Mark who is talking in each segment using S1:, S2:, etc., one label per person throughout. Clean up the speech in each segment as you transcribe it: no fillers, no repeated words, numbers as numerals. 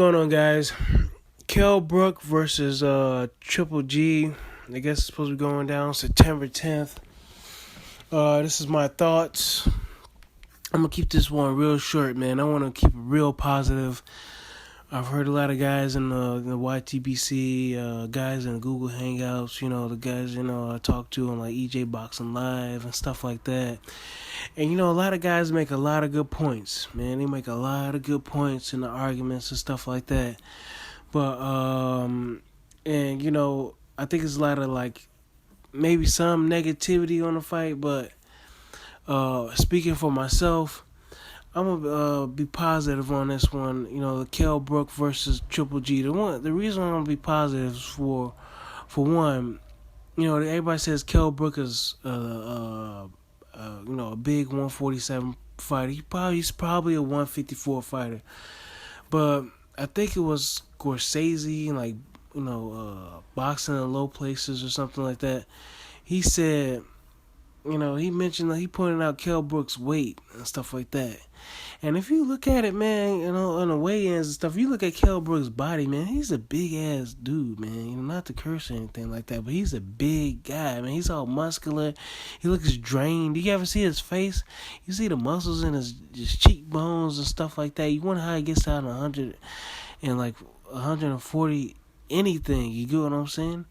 S1: going on, guys? Kell Brook versus Triple G. I guess it's supposed to be going down September 10th. This is my thoughts. I'm gonna keep this one real short, man. I want to keep it real positive. I've heard a lot of guys in the YTBC, guys in Google Hangouts, the guys, I talk to on like EJ Boxing Live and stuff like that. And, a lot of guys make a lot of good points, man. They make a lot of good points in the arguments and stuff like that. But, I think it's a lot of like maybe some negativity on the fight, but speaking for myself, I'm gonna be positive on this one. The Kell Brook versus Triple G. The reason I'm gonna be positive is for one, everybody says Kell Brook is a big 147 fighter. He's probably a 154 fighter, but I think it was Scorsese, like boxing in low places or something like that. He said, he mentioned he pointed out Kell Brook's weight and stuff like that. And if you look at it, man, on the weigh-ins and stuff, you look at Kell Brook's body, man, he's a big-ass dude, man. Not to curse or anything like that, but he's a big guy, man. He's all muscular. He looks drained. Do you ever see his face? You see the muscles in his cheekbones and stuff like that. You wonder how he gets down to 100 and, 140 anything. You get what I'm saying?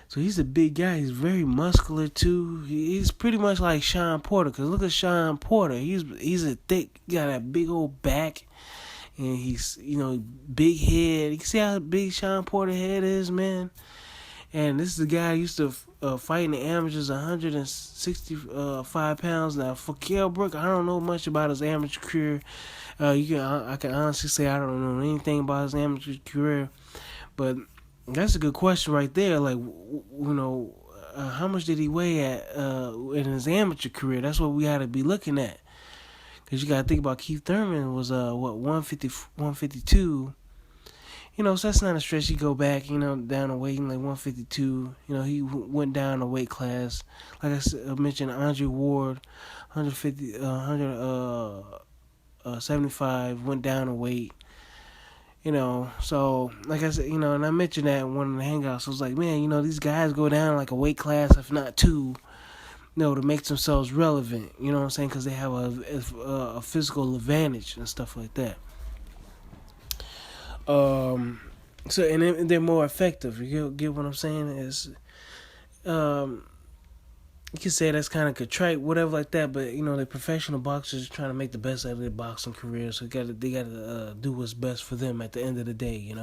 S1: So he's a big guy. He's very muscular too. He's pretty much like Sean Porter. Cause look at Sean Porter. He's a thick, got a big old back, and he's big head. You can see how big Sean Porter head is, man. And this is the guy who used to fight in the amateurs, 165 pounds. Now for Kell Brook, I don't know much about his amateur career. I can honestly say I don't know anything about his amateur career, but that's a good question right there. Like, how much did he weigh at in his amateur career? That's what we got to be looking at. Because you got to think about Keith Thurman was, 150, 152. So that's not a stretch. You go back, down to weight, like 152. He went down a weight class. Like I mentioned, Andre Ward, 150, 175, went down a weight. So like I said, and I mentioned that in one of the hangouts. I was like, man, these guys go down like a weight class, if not two, to make themselves relevant. You know what I'm saying? Because they have a physical advantage and stuff like that. So and they're more effective. You get what I'm saying? You can say that's kind of contrite, whatever like that, but the professional boxers are trying to make the best out of their boxing career, so they got to do what's best for them at the end of the day,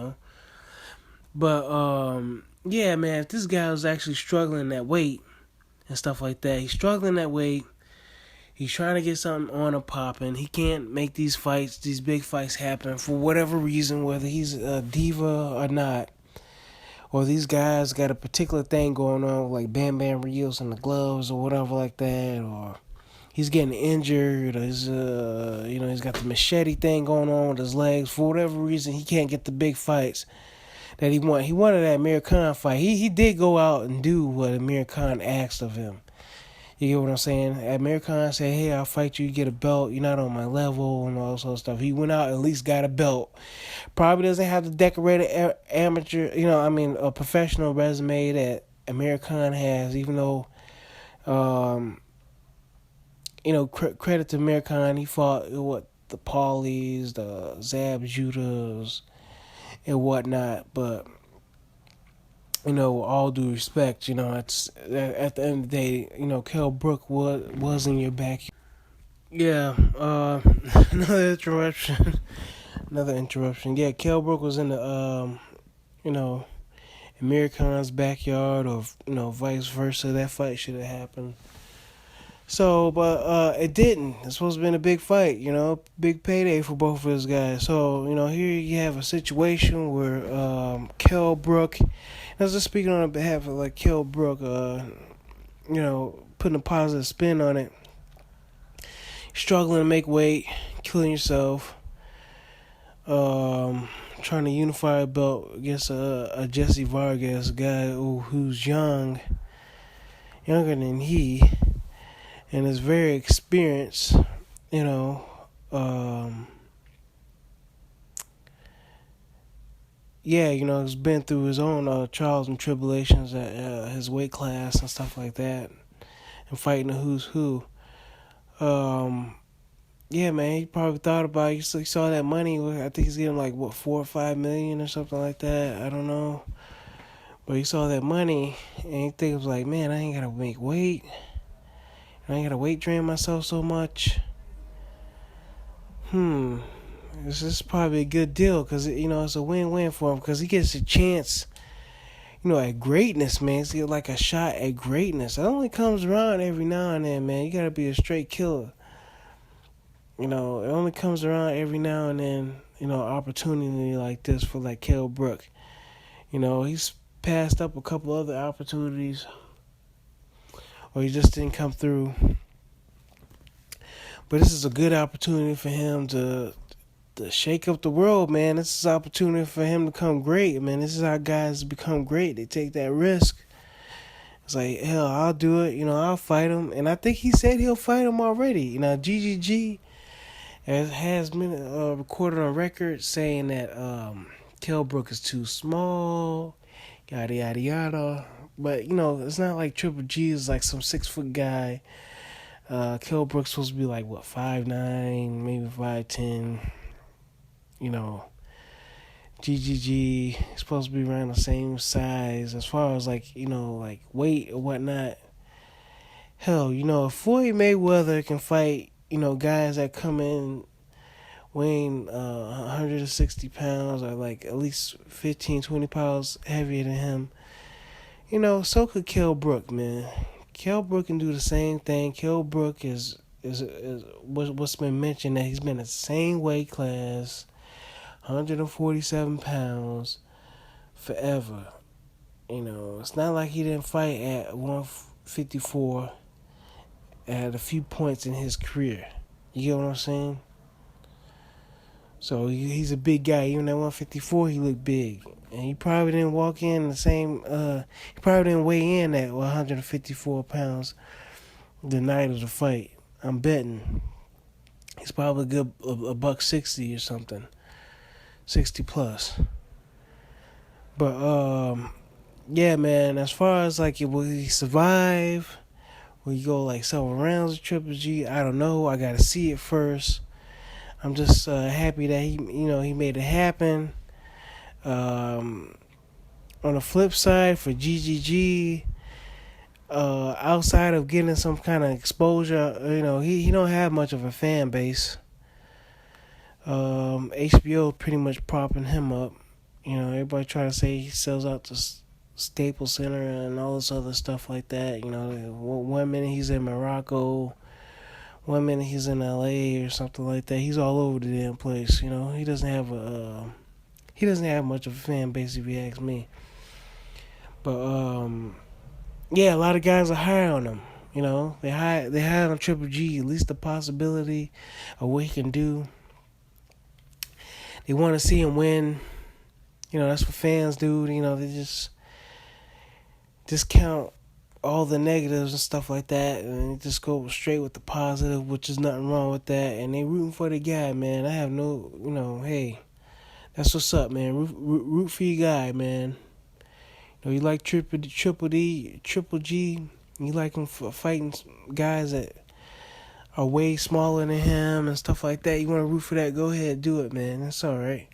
S1: But yeah, man, if this guy was actually struggling that weight and stuff like that, he's struggling that weight. He's trying to get something on or popping. He can't make these big fights happen for whatever reason, whether he's a diva or not. Or these guys got a particular thing going on, like Bam Bam Rios in the gloves or whatever like that, or he's getting injured, or he's got the machete thing going on with his legs. For whatever reason, he can't get the big fights that he wanted. He wanted that Amir Khan fight. He did go out and do what Amir Khan asked of him. You get what I'm saying? Amir Khan said, hey, I'll fight you, get a belt, you're not on my level, and all sort of stuff. He went out and at least got a belt. Probably doesn't have the decorated amateur, a professional resume that Amir Khan has, even though, credit to Amir Khan, he fought the Paulies, the Zab Judas, and whatnot, but all due respect, it's at the end of the day, Kell Brook was in your back. Yeah, another interruption. Yeah, Kell Brook was in the, Amir Khan's backyard, or vice versa. That fight should have happened. So, but it didn't. It's supposed to have been a big fight, big payday for both of those guys. So, here you have a situation where Kell Brook, I was just speaking on behalf of Kell Brook, putting a positive spin on it. Struggling to make weight, killing yourself, trying to unify a belt against a Jesse Vargas, a guy who's younger than he, and is very experienced, yeah, he's been through his own trials and tribulations at his weight class and stuff like that, and fighting the who's who. Um, yeah, man, he probably thought about it. He saw that money. I think he's getting like what 4 or 5 million or something like that. I don't know, but he saw that money and he thinks like, man, I ain't gotta make weight. I ain't gotta weight drain myself so much. This is probably a good deal because it's a win-win for him because he gets a chance, at greatness, man. It's like a shot at greatness. It only comes around every now and then, man. You gotta be a straight killer. It only comes around every now and then. Opportunity like this for like Kell Brook. He's passed up a couple other opportunities, or he just didn't come through. But this is a good opportunity for him to shake up the world, man. This is an opportunity for him to become great, man. This is how guys become great. They take that risk. It's like, hell, I'll do it. I'll fight him. And I think he said he'll fight him already. GGG has been recorded on record saying that Kell Brook is too small, yada, yada, yada. But, it's not like Triple G is like some 6-foot guy. Kell Brook's supposed to be like, 5'9", maybe 5'10". GGG is supposed to be around the same size as far as like weight or whatnot. Hell, if Floyd Mayweather can fight, guys that come in weighing 160 pounds or like at least 15, 20 pounds heavier than him, so could Kell Brook, man. Kell Brook can do the same thing. Kell Brook is what's been mentioned that he's been in the same weight class, 147 pounds, forever. It's not like he didn't fight at 154 at a few points in his career. You get what I'm saying? So he's a big guy. Even at 154, he looked big. And he probably didn't walk in the same, he probably didn't weigh in at 154 pounds the night of the fight. I'm betting. He's probably good, a buck 60 or something. 60 plus. But, yeah, man, as far as like, will he survive? Will he go like several rounds of Triple G? I don't know. I gotta see it first. I'm just happy that he made it happen. On the flip side, for GGG, outside of getting some kind of exposure, he don't have much of a fan base. HBO pretty much propping him up. Everybody try to say he sells out to Staples Center and all this other stuff like that. 1 minute he's in Morocco, 1 minute he's in LA or something like that. He's all over the damn place. He doesn't have much of a fan base if you ask me. But yeah, a lot of guys are high on him. They high on Triple G. At least the possibility of what he can do. They want to see him win. That's what fans do. They just discount all the negatives and stuff like that, and they just go straight with the positive, which is nothing wrong with that. And they rooting for the guy, man. I have no, hey, that's what's up, man. Root for your guy, man. You like Triple G. You like him for fighting guys that are way smaller than him and stuff like that. You want to root for that? Go ahead, do it, man. That's all right.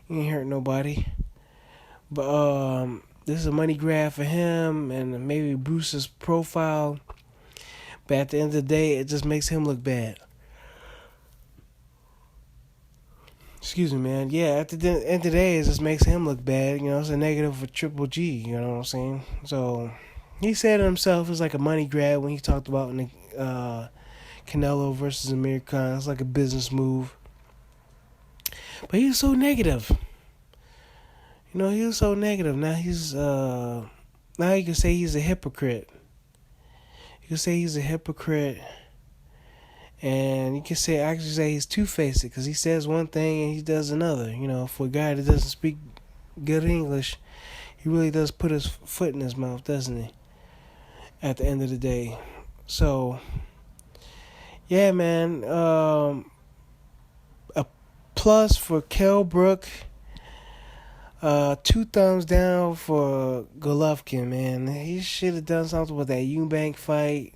S1: You ain't hurt nobody. But this is a money grab for him and maybe Bruce's profile. But at the end of the day, it just makes him look bad. Excuse me, man. Yeah, at the end of the day, it just makes him look bad. It's a negative for Triple G. You know what I'm saying? So he said it himself. It's like a money grab when he talked about in the Canelo versus Amir Khan. It's like a business move. But he was so negative. He was so negative. Now now you can say he's a hypocrite. You can say he's a hypocrite. And you can actually say he's two-faced because he says one thing and he does another. For a guy that doesn't speak good English, he really does put his foot in his mouth, doesn't he? At the end of the day. So, yeah, man. A plus for Kell Brook. Two thumbs down for Golovkin, man. He should have done something with that Eubank fight,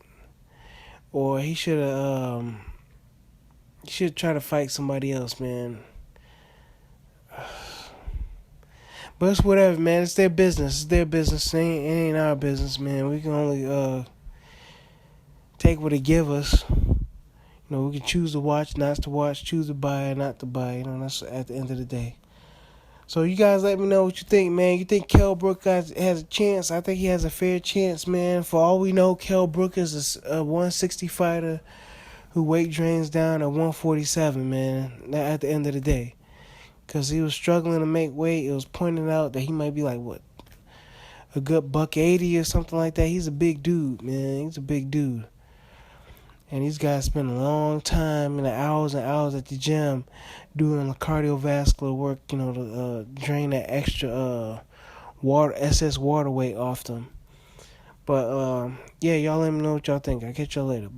S1: or he should try to fight somebody else, man. But it's whatever, man. It's their business. It's their business. It ain't our business, man. We can only take what they give us. You know, we can choose to watch, not to watch, choose to buy, not to buy. You know, that's at the end of the day. So you guys let me know what you think, man. You think Kell Brook has a chance? I think he has a fair chance, man. For all we know, Kell Brook is a 160 fighter who weight drains down at 147, man, at the end of the day. Because he was struggling to make weight. It was pointed out that he might be like, what, a good $180 or something like that. He's a big dude, man. He's a big dude. And these guys spend a long time and hours at the gym doing the cardiovascular work, you know, to drain that extra excess water weight off them. But, yeah, y'all let me know what y'all think. I'll catch y'all later. Bye.